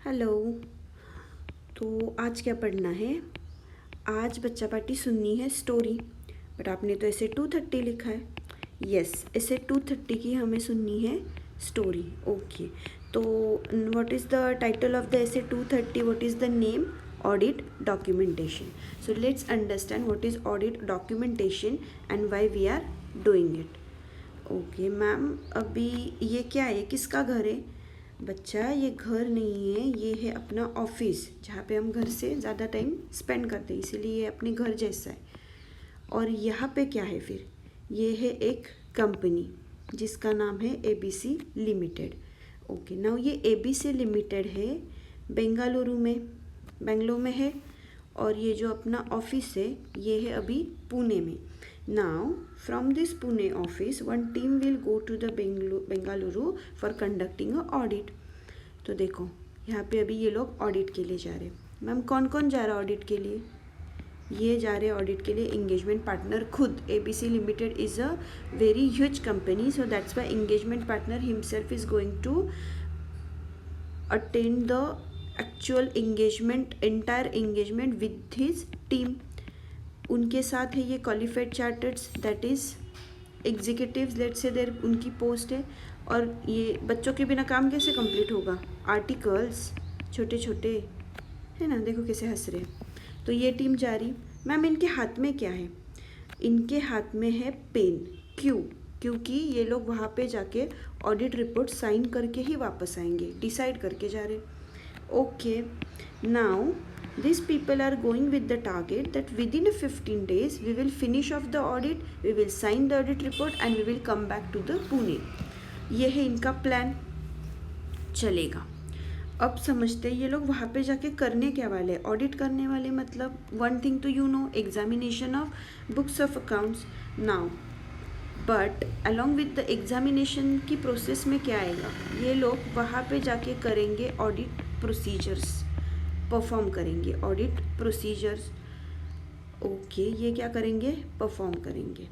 Hello. तो आज क्या पढ़ना है? आज बच्चा पार्टी सुननी है स्टोरी, बट आपने तो ऐसे 2:30 लिखा है। यस, ऐसे 2:30 की हमें सुननी है स्टोरी। ओके, तो what is the title of the SA 2:30? What is the name? Audit documentation. So let's understand what is audit documentation and why we are doing it. Okay ma'am, अभी ये क्या है? किसका घर है? बच्चा, ये घर नहीं है, ये है अपना ऑफिस, जहाँ पे हम घर से ज़्यादा टाइम स्पेंड करते हैं, इसीलिए ये अपने घर जैसा है। और यहाँ पे क्या है फिर? ये है एक कंपनी जिसका नाम है ABC लिमिटेड। ओके, नाउ ये ABC लिमिटेड है बेंगलुरु में है, और ये जो अपना ऑफिस है ये है अभी पुणे में। Now from this Pune office one team will go to the Bengaluru for conducting a audit. तो देखो, यहाँ पे अभी ये लोग ऑडिट के लिए जा रहे हैं। मैम, कौन कौन जा रहा है ऑडिट के लिए? ये जा रहे हैं ऑडिट के लिए एंगेजमेंट पार्टनर खुद। ABC limited is a very huge company, so that's why engagement partner himself is going to attend the actual engagement, entire engagement with his team. उनके साथ है ये qualified chartereds, that is executives, let's say देर उनकी post है। और ये बच्चों के बिना काम कैसे कंप्लीट होगा? आर्टिकल्स छोटे छोटे है ना, देखो कैसे हंस रहे। तो ये टीम जा रही। मैम, इनके हाथ में क्या है? इनके हाथ में है पेन। क्यों? क्योंकि ये लोग वहाँ पे जाके ऑडिट रिपोर्ट साइन करके ही वापस आएंगे, डिसाइड करके जा रहे। Okay, now these people are going with the target that within 15 days we will finish off the audit, we will sign the audit report and we will come back to the Pune. ये है इनका plan. चलेगा। अब समझते ये लोग वहाँ पे जाके करने क्या वाले? ऑडिट करने वाले। मतलब वन थिंग तो you know, examination of books of accounts. Now but along with the examination की प्रोसेस में क्या आएगा? ये लोग वहाँ पे जाके करेंगे ऑडिट प्रोसीजर्स, परफॉर्म करेंगे ऑडिट प्रोसीजर्स। ओके, ये क्या करेंगे? परफॉर्म करेंगे।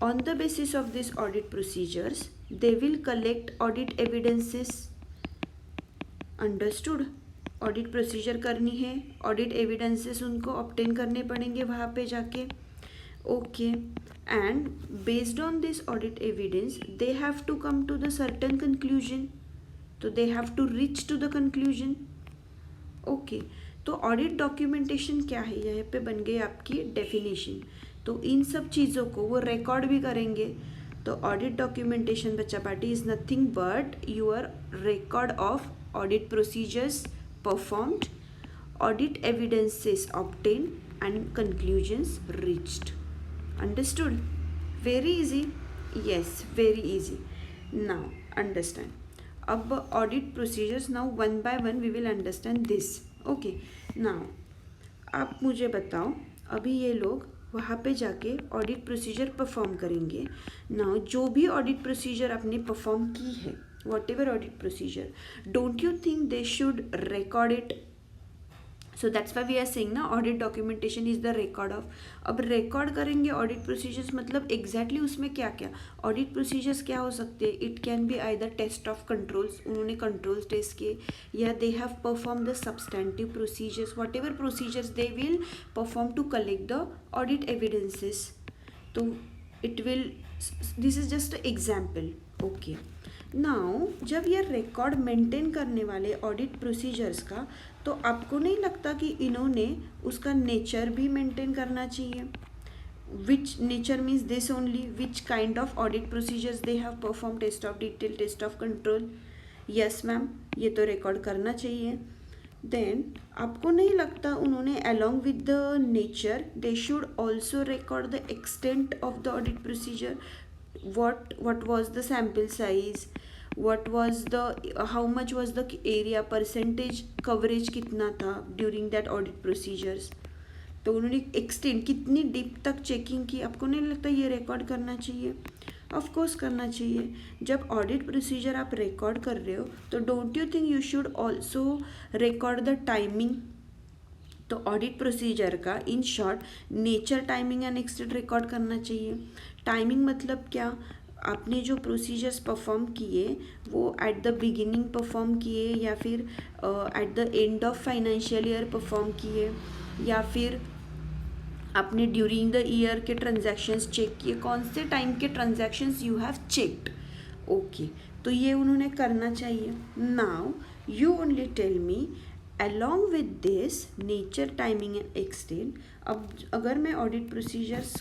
On the basis of this audit procedures they will collect audit evidences. Understood? Audit procedure करनी है, ऑडिट एविडेंसेस उनको ऑब्टेन करने पड़ेंगे वहाँ पे जाके। Okay, and based on this audit evidence they have to come to the certain conclusion. तो they have to reach to the conclusion. Okay, तो ऑडिट डॉक्यूमेंटेशन क्या है? यहाँ पे बन गई आपकी डेफिनेशन। तो इन सब चीज़ों को वो रिकॉर्ड भी करेंगे। तो ऑडिट डॉक्यूमेंटेशन बच्चा party is nothing but your record of audit procedures performed, audit evidences obtain and conclusions reached. Understood? Very easy. Yes, very easy. Now understand. अब audit procedures, now one by one we will understand this. Okay, now आप मुझे बताओ, अभी ये लोग वहाँ पे जाके ऑडिट प्रोसीजर परफॉर्म करेंगे। नाउ जो भी ऑडिट प्रोसीजर आपने परफॉर्म की है, whatever audit procedure, don't you think they should record it? So that's why we are saying ना, audit documentation is the record of. अब रिकॉर्ड करेंगे audit procedures, मतलब एग्जैक्टली उसमें क्या क्या ऑडिट प्रोसीजर्स क्या हो सकते हैं? It can be either test of controls, उन्होंने कंट्रोल्स टेस्ट किए, या they have perform the substantive procedures, whatever procedures they will perform to collect the audit evidences. तो it will, this is just example. Okay, now जब ये record maintain करने वाले audit procedures का, तो आपको नहीं लगता कि इन्होंने उसका नेचर भी मेंटेन करना चाहिए? Which nature means this only, which kind of audit procedures they have perform, test of detail, test of control. Yes ma'am, ये तो रिकॉर्ड करना चाहिए। देन आपको नहीं लगता उन्होंने along with the nature they should also record the extent of the audit procedure? what was the sample size, what was the how much was the area, percentage coverage कितना था during that audit procedures? तो उन्होंने extend कितनी deep तक checking की? आपको नहीं लगता ये रिकॉर्ड करना चाहिए? ऑफ कोर्स करना चाहिए। जब ऑडिट प्रोसीजर आप रिकॉर्ड कर रहे हो तो don't you think you should also record the timing? तो ऑडिट प्रोसीजर का in short nature, timing and extent record करना चाहिए। टाइमिंग मतलब क्या? आपने जो प्रोसीजर्स परफॉर्म किए वो एट द बिगिनिंग परफॉर्म किए या फिर at the end of financial year perform किए या फिर आपने ड्यूरिंग द ईयर के ट्रांजैक्शंस चेक किए, कौन से टाइम के transactions you have checked. Okay, तो ये उन्होंने करना चाहिए. Now you only tell me along with this nature, timing and extent. अब अगर मैं ऑडिट प्रोसीजर्स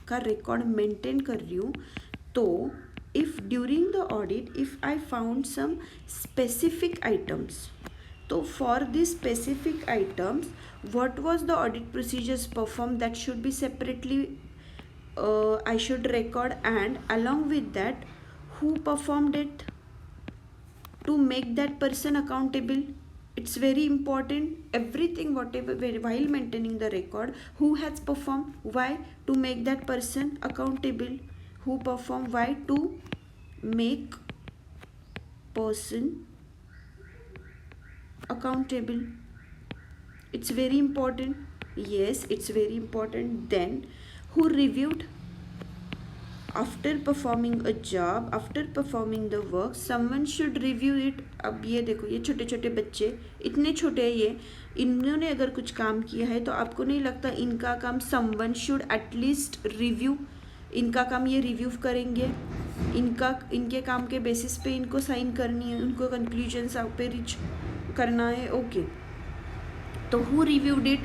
का रिकॉर्ड मेंटेन कर रही हूँ तो if during the audit if I found some specific items, तो for this specific items what was the audit procedures performed, that should be separately I should record, and along with that who performed it to make that person accountable. It's very important, everything whatever while maintaining the record, who has performed, why, to make that person accountable, who performed, why, to make person accountable. It's very important. Yes, it's very important. Then who reviewed after performing a job, after performing the work, someone should review it. अब ये देखो, ये छोटे छोटे बच्चे इतने छोटे हैं, ये इन्होंने अगर कुछ काम किया है तो आपको नहीं लगता इनका काम someone should at least review, इनका काम ये रिव्यू करेंगे, इनके काम के बेसिस पे इनको साइन करनी है, उनको कंक्लूजन्स पे रीच करना है. ओके, तो who reviewed it,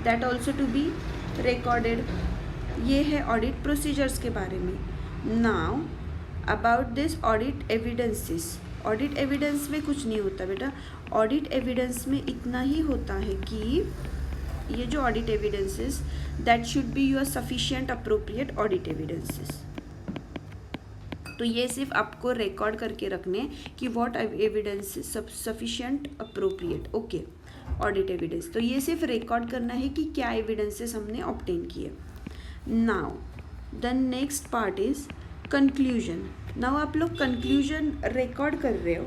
that also to be recorded. ये है ऑडिट प्रोसीजर्स के बारे में. Now about this audit evidences. Audit evidence में कुछ नहीं होता बेटा. ऑडिट एविडेंस में इतना ही होता है कि ये जो audit evidences, that should be your sufficient appropriate audit evidences. तो ये सिर्फ आपको रिकॉर्ड करके रखने कि what evidence sufficient appropriate. Okay, audit evidence, तो ये सिर्फ रिकॉर्ड करना है कि क्या एविडेंसेस हमने ऑब्टेन किए. Now the next part is conclusion. Now आप लोग कंक्लूजन रिकॉर्ड कर रहे हो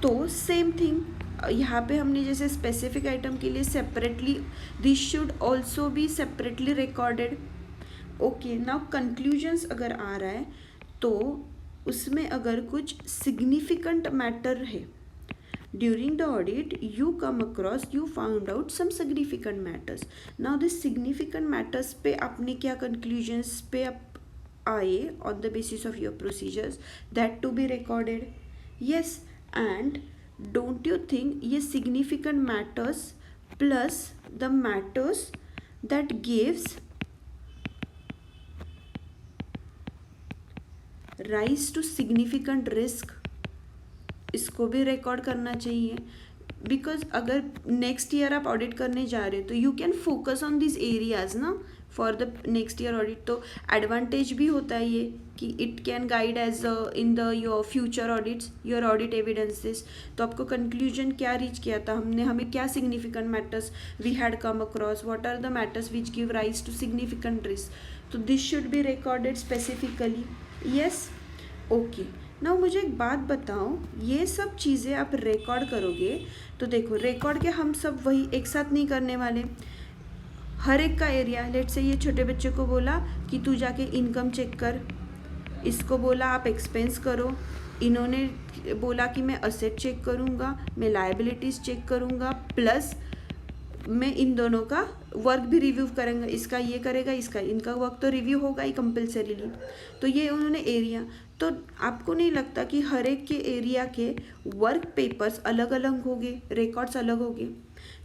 तो सेम थिंग यहाँ पे हमने जैसे स्पेसिफिक आइटम के लिए separately, this should also be separately recorded. Okay, now conclusions अगर आ रहा है तो उसमें अगर कुछ सिग्निफिकेंट मैटर है, during the audit you come across, you found out some significant matters. Now this significant matters पे आपने क्या conclusions पे आप आए on the basis of your procedures, that to be recorded. Yes, and don't you think ये significant matters plus the matters that gives rise to significant risk, इसको भी record करना चाहिए. बिकॉज अगर नेक्स्ट ईयर आप ऑडिट करने जा रहे हो तो you can focus on this areas ना for the next year audit. तो एडवांटेज भी होता है ये कि it can guide as in the your future audits your audit evidences. तो आपको कंक्लूजन क्या रीच किया था हमने, हमें क्या significant matters we had come across, what are the matters which give rise to significant risk. तो this should be recorded specifically. Yes, okay. Now मुझे एक बात बताओ, ये सब चीज़ें आप रिकॉर्ड करोगे तो देखो रिकॉर्ड के हम सब वही एक साथ नहीं करने वाले. हर एक का एरिया, लेट से ये छोटे बच्चे को बोला कि तू जाके इनकम चेक कर, इसको बोला आप एक्सपेंस करो, इन्होंने बोला कि मैं असेट चेक करूँगा, मैं लायबिलिटीज़ चेक करूँगा, प्लस मैं इन दोनों का वर्क भी रिव्यू करेंगे, इसका ये करेगा, इसका इनका वर्क तो रिव्यू होगा ही कंपल्सरीली. तो ये उन्होंने एरिया, तो आपको नहीं लगता कि हर एक के एरिया के वर्क पेपर्स अलग अलग होंगे, रिकॉर्ड्स अलग होंगे.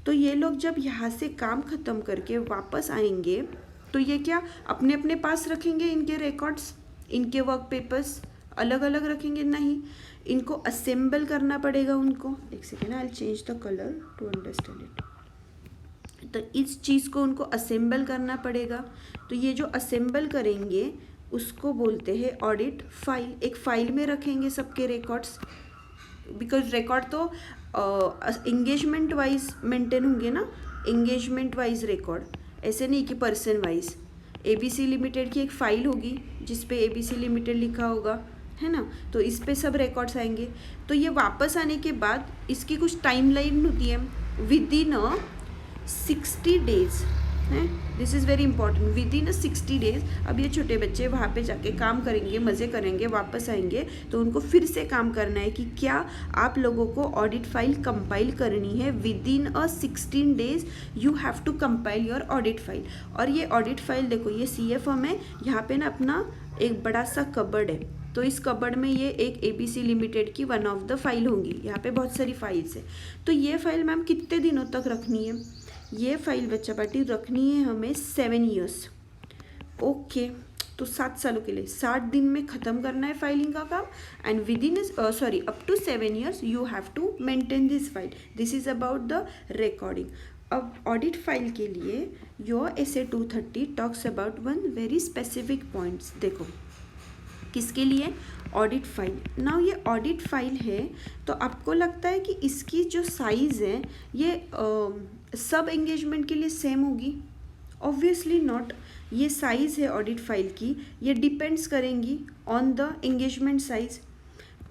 तो ये लोग जब यहाँ से काम ख़त्म करके वापस आएंगे तो ये क्या अपने अपने पास रखेंगे इनके रिकॉर्ड्स, इनके वर्क पेपर्स अलग अलग रखेंगे? नहीं, इनको असेंबल करना पड़ेगा उनको. एक second, I will change the colour to understand it. तो इस चीज़ को उनको असेंबल करना पड़ेगा. तो ये जो असेंबल करेंगे उसको बोलते हैं ऑडिट फाइल. एक फाइल में रखेंगे सबके रिकॉर्ड्स, बिकॉज रिकॉर्ड तो एंगेजमेंट वाइज मेंटेन होंगे ना, एंगेजमेंट वाइज रिकॉर्ड, ऐसे नहीं कि पर्सन वाइज. ABC लिमिटेड की एक फ़ाइल होगी जिस पे ABC लिमिटेड लिखा होगा, है ना, तो इस पे सब रिकॉर्ड्स आएंगे. तो ये वापस आने के बाद इसकी कुछ टाइमलाइन होती है, विद इन 60 days हैं, this is very important. With in 60 days अब ये छोटे बच्चे वहाँ पे जाके काम करेंगे, मज़े करेंगे, वापस आएंगे, तो उनको फिर से काम करना है कि क्या आप लोगों को ऑडिट फाइल कंपाइल करनी है। Within 16 days you have to compile your audit file. और ये ऑडिट फाइल देखो, ये CFO में यहाँ पे ना अपना एक बड़ा सा कबर्ड है, तो इस कबर्ड में ये एक ABC लिमिटेड की वन ऑफ द फाइल होंगी। यहाँ पे बहुत सारी फाइल्स है, तो ये फाइल मैम कितने दिनों तक रखनी है? ये फाइल बच्चा पार्टी रखनी है हमें 7 ईयर्स। ओके, तो 7 सालों के लिए 60 दिन में ख़त्म करना है फाइलिंग का काम। And within up to 7 years you have to maintain this file. This is about the recording. अब ऑडिट फाइल के लिए your SA 230 talks about one very specific points. देखो किसके लिए? Audit file. नाउ ये audit file है, तो आपको लगता है कि इसकी जो साइज़ है ये सब एंगेजमेंट के लिए सेम होगी? Obviously not. ये साइज़ है ऑडिट फाइल की, ये डिपेंड्स करेंगी ऑन द एंगेजमेंट साइज़।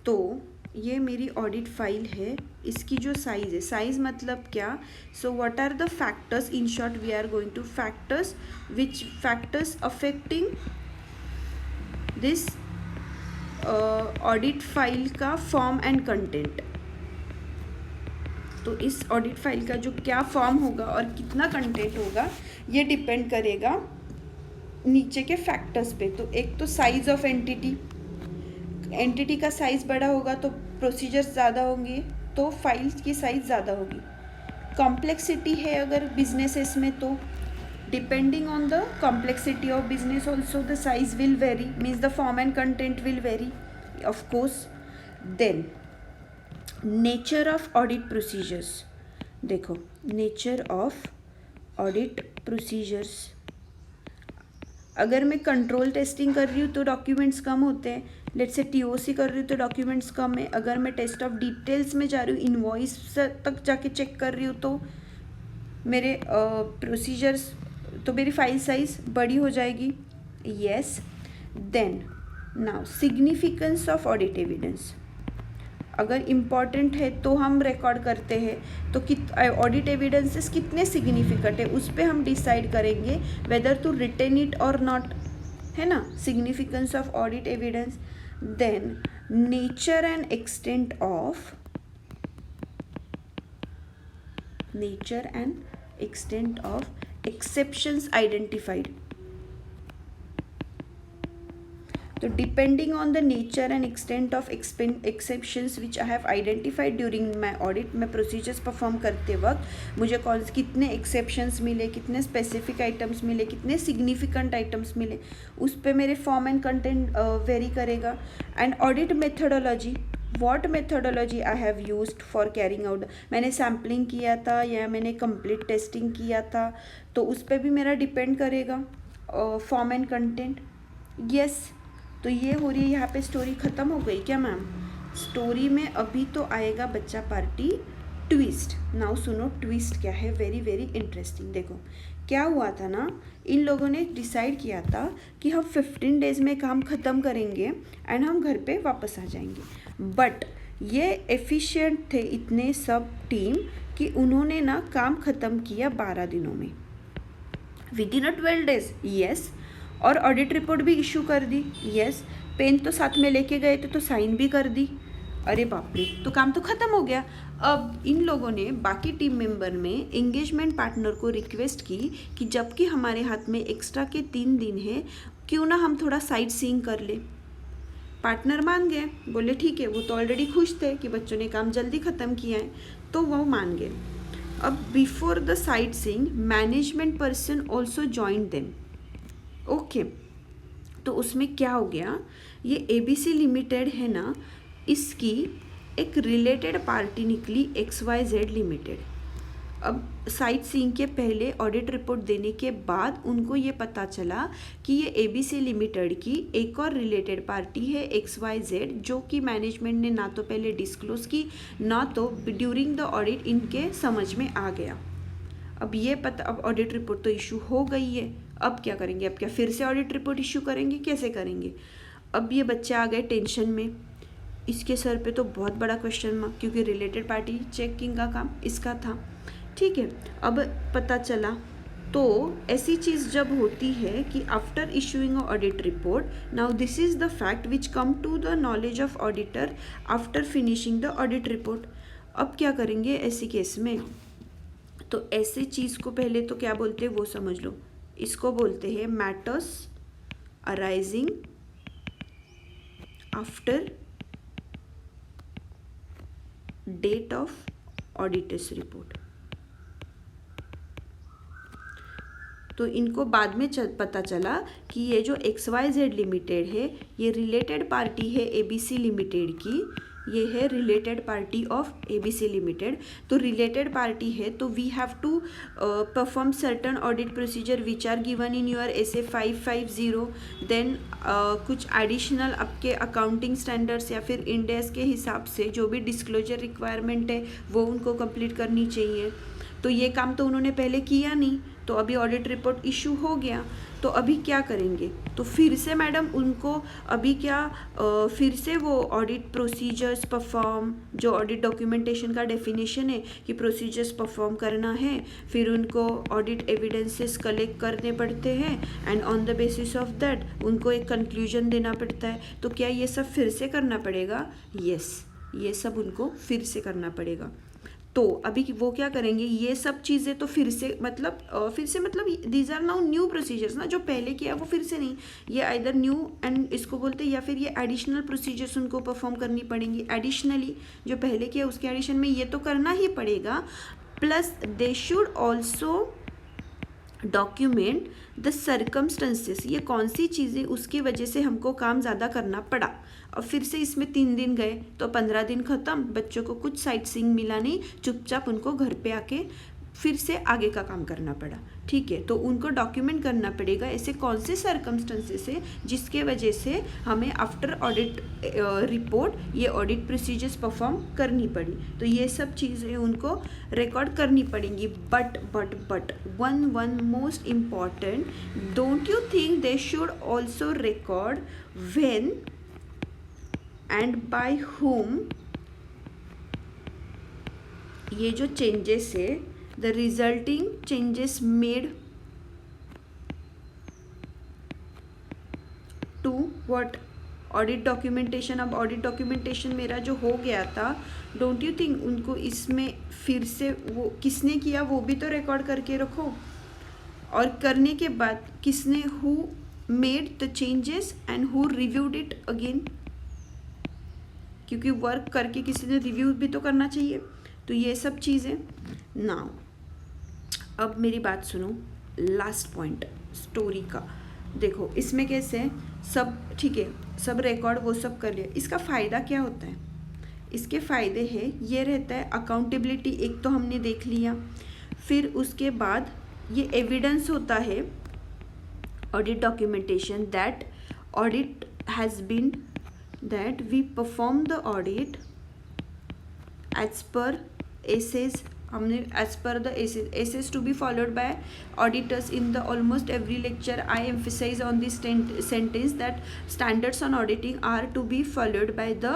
तो ये मेरी ऑडिट फाइल है, इसकी जो साइज़ है, साइज़ मतलब क्या? So what are the factors, in short we are going to factors, which factors affecting this audit file का फॉर्म एंड कंटेंट। तो इस ऑडिट फाइल का जो क्या फॉर्म होगा और कितना कंटेंट होगा ये डिपेंड करेगा नीचे के फैक्टर्स पे। तो एक तो साइज ऑफ एंटिटी, एंटिटी का साइज बड़ा होगा तो प्रोसीजर्स ज़्यादा होंगे, तो फाइल्स की साइज ज़्यादा होगी। कॉम्प्लेक्सिटी है अगर बिजनेसेस में, तो depending on the complexity of business also the size will vary, means the form and content will vary of course. Then nature of audit procedures. देखो नेचर ऑफ ऑडिट प्रोसीजर्स, अगर मैं control testing कर रही हूँ तो documents कम होते हैं। Let's say TOC कर रही हूँ तो डॉक्यूमेंट्स कम है। अगर मैं टेस्ट ऑफ डिटेल्स में जा रही हूँ, इनवॉइस तक जाके चेक कर रही हूँ, तो मेरे प्रोसीजर्स, तो मेरी फाइल साइज बड़ी हो जाएगी। Yes. Then now significance of audit evidence, अगर इम्पॉर्टेंट है तो हम रिकॉर्ड करते हैं, तो ऑडिट एविडेंसेस कितने सिग्निफिकेंट है उस पर हम डिसाइड करेंगे वेदर टू रिटेन इट और नॉट, है ना। Significance of audit evidence. Then nature and extent of exceptions identified. तो depending on the nature and extent of exceptions which I have identified during my audit, मैं procedures perform करते वक्त मुझे कितने exceptions मिले, कितने स्पेसिफिक आइटम्स मिले, कितने सिग्निफिकेंट आइटम्स मिले, उस पर मेरे फॉर्म एंड कंटेंट वेरी करेगा। And audit methodology, what methodology I have used for carrying out, मैंने सैम्पलिंग किया था या मैंने कंप्लीट टेस्टिंग किया था, तो उस पर भी मेरा डिपेंड करेगा फॉर्म एंड कंटेंट। यस। तो ये हो रही है यहाँ पे स्टोरी ख़त्म हो गई क्या मैम? स्टोरी में अभी तो आएगा बच्चा पार्टी ट्विस्ट। नाउ सुनो ट्विस्ट क्या है, वेरी वेरी इंटरेस्टिंग। देखो क्या हुआ था ना, इन लोगों ने डिसाइड किया था कि हम 15 डेज़ में काम ख़त्म करेंगे एंड हम घर पे वापस आ जाएंगे। बट ये एफिशिएंट थे इतने सब टीम कि उन्होंने ना काम ख़त्म किया 12 दिनों में, विद इन 12 डेज। यस। और ऑडिट रिपोर्ट भी इशू कर दी। यस। पेन तो साथ में लेके गए थे तो साइन भी कर दी। अरे बाप रे, तो काम तो ख़त्म हो गया। अब इन लोगों ने बाकी टीम मेंबर में एंगेजमेंट पार्टनर को रिक्वेस्ट की कि जबकि हमारे हाथ में एक्स्ट्रा के 3 दिन है, क्यों ना हम थोड़ा साइट सीइंग कर ले। पार्टनर मान गए, बोले ठीक है। वो तो ऑलरेडी खुश थे कि बच्चों ने काम जल्दी ख़त्म किया है, तो वो मान गए। अब before the sight seeing management person also join them. Okay. तो उसमें क्या हो गया, ये ABC लिमिटेड है ना, इसकी एक रिलेटेड पार्टी निकली XYZ लिमिटेड। अब साइट सीइंग के पहले ऑडिट रिपोर्ट देने के बाद उनको ये पता चला कि ये ABC लिमिटेड की एक और रिलेटेड पार्टी है XYZ, जो कि मैनेजमेंट ने ना तो पहले डिस्क्लोज की ना तो ड्यूरिंग द ऑडिट इनके समझ में आ गया। अब ये पता, अब ऑडिट रिपोर्ट तो इशू हो गई है, अब क्या करेंगे? अब क्या फिर से ऑडिट रिपोर्ट इशू करेंगे? कैसे करेंगे? अब ये बच्चे आ गए टेंशन में। इसके सर पे तो बहुत बड़ा क्वेश्चन मार्क, क्योंकि रिलेटेड पार्टी चेकिंग का काम इसका था। ठीक है। अब पता चला तो ऐसी चीज़ जब होती है कि after issuing a audit report, now this is the fact which come to the knowledge of auditor after finishing the audit report. अब क्या करेंगे ऐसी केस में? तो ऐसी चीज़ को पहले तो क्या बोलते हैं वो समझ लो। इसको बोलते हैं matters arising after date of auditors report. तो इनको बाद में पता चला कि ये जो XYZ लिमिटेड है ये रिलेटेड पार्टी है ABC लिमिटेड की, ये है related party of ABC limited. तो रिलेटेड पार्टी है तो we have to perform certain audit procedure which are given in your SA 550। Then कुछ एडिशनल आपके अकाउंटिंग स्टैंडर्ड्स या फिर इंड AS के हिसाब से जो भी डिस्क्लोजर रिक्वायरमेंट है वो उनको कंप्लीट करनी चाहिए। तो ये काम तो उन्होंने पहले किया नहीं, तो अभी ऑडिट रिपोर्ट इशू हो गया, तो अभी क्या करेंगे? तो फिर से मैडम उनको अभी क्या फिर से वो ऑडिट प्रोसीजर्स परफॉर्म, जो ऑडिट डॉक्यूमेंटेशन का डेफिनेशन है कि प्रोसीजर्स परफॉर्म करना है, फिर उनको ऑडिट एविडेंसेस कलेक्ट करने पड़ते हैं and on the basis of that उनको एक कंक्लूजन देना पड़ता है। तो क्या ये सब फिर से करना पड़ेगा? यस, ये सब उनको फिर से करना पड़ेगा। तो अभी वो क्या करेंगे? ये सब चीज़ें तो फिर से मतलब these are now new procedures ना, जो पहले किया वो फिर से नहीं, ये आइदर न्यू एंड इसको बोलते हैं या फिर ये एडिशनल प्रोसीजर्स उनको परफॉर्म करनी पड़ेंगी। एडिशनली जो पहले किया उसके एडिशन में ये तो करना ही पड़ेगा, plus they should also document the circumstances, ये कौन सी चीज़ें उसकी वजह से हमको काम ज़्यादा करना पड़ा। और फिर से इसमें 3 दिन गए तो 15 दिन ख़त्म, बच्चों को कुछ साइट सीइंग मिला नहीं, चुपचाप उनको घर पे आके फिर से आगे का काम करना पड़ा। ठीक है, तो उनको डॉक्यूमेंट करना पड़ेगा ऐसे कौन से सर्कमस्टेंसेस है जिसके वजह से हमें आफ्टर ऑडिट रिपोर्ट ये ऑडिट प्रोसीजर्स परफॉर्म करनी पड़ी। तो ये सब चीज़ें उनको रिकॉर्ड करनी पड़ेंगी। But one most important, don't you think they should also record when and by whom ये जो चेंजेस है, the resulting changes made to what audit documentation. अब ऑडिट डॉक्यूमेंटेशन मेरा जो हो गया था, डोंट यू थिंक उनको इसमें फिर से वो किसने किया वो भी तो रिकॉर्ड करके रखो, और करने के बाद किसने who made the changes and who reviewed it again, क्योंकि वर्क करके किसी ने रिव्यू भी तो करना चाहिए। तो ये सब चीज़ें। नाउ अब मेरी बात सुनो, लास्ट पॉइंट स्टोरी का। देखो इसमें कैसे है, सब ठीक है, सब रिकॉर्ड वो सब कर लिया, इसका फ़ायदा क्या होता है? इसके फ़ायदे हैं, ये रहता है अकाउंटेबिलिटी, एक तो हमने देख लिया, फिर उसके बाद ये एविडेंस होता है audit documentation that audit has been, that we perform the audit as per ACEs, हमने as per the ACEs to be followed by auditors in the almost every lecture I emphasize on this sentence that standards on auditing are to be followed by the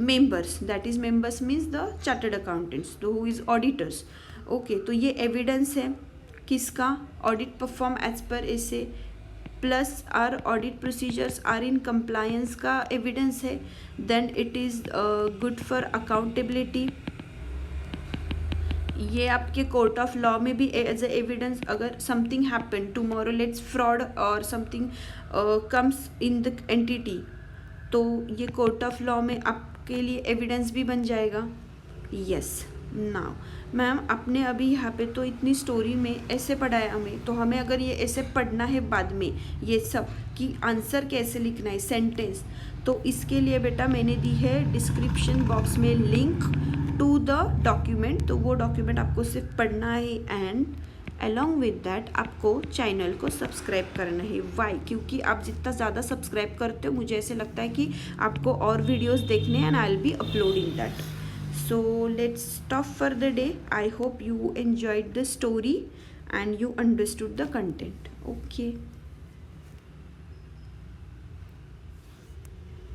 members, that is members means the chartered accountants, तो who is auditors। okay, तो ये evidence है किसका? audit perform as per ACE plus are audit procedures are in compliance का evidence है, then it is good for accountability. ये आपके court of law में भी एज ए एविडेंस, अगर something happen tomorrow, let's fraud और something comes in the entity, तो ये कोर्ट ऑफ लॉ में आपके लिए एविडेंस भी बन जाएगा। यस, नाउ मैम आपने अभी यहाँ पे तो इतनी स्टोरी में ऐसे पढ़ाया हमें, तो हमें अगर ये ऐसे पढ़ना है बाद में ये सब कि आंसर कैसे लिखना है सेंटेंस, तो इसके लिए बेटा मैंने दी है डिस्क्रिप्शन बॉक्स में लिंक टू द डॉक्यूमेंट, तो वो डॉक्यूमेंट आपको सिर्फ पढ़ना है एंड अलॉन्ग विद दैट आपको चैनल को सब्सक्राइब करना है। वाई? क्योंकि आप जितना ज़्यादा सब्सक्राइब करते हो मुझे ऐसे लगता है कि आपको और वीडियोस देखने and I will be uploading that. So let's stop for the day. I hope you enjoyed the story and you understood the content. Okay.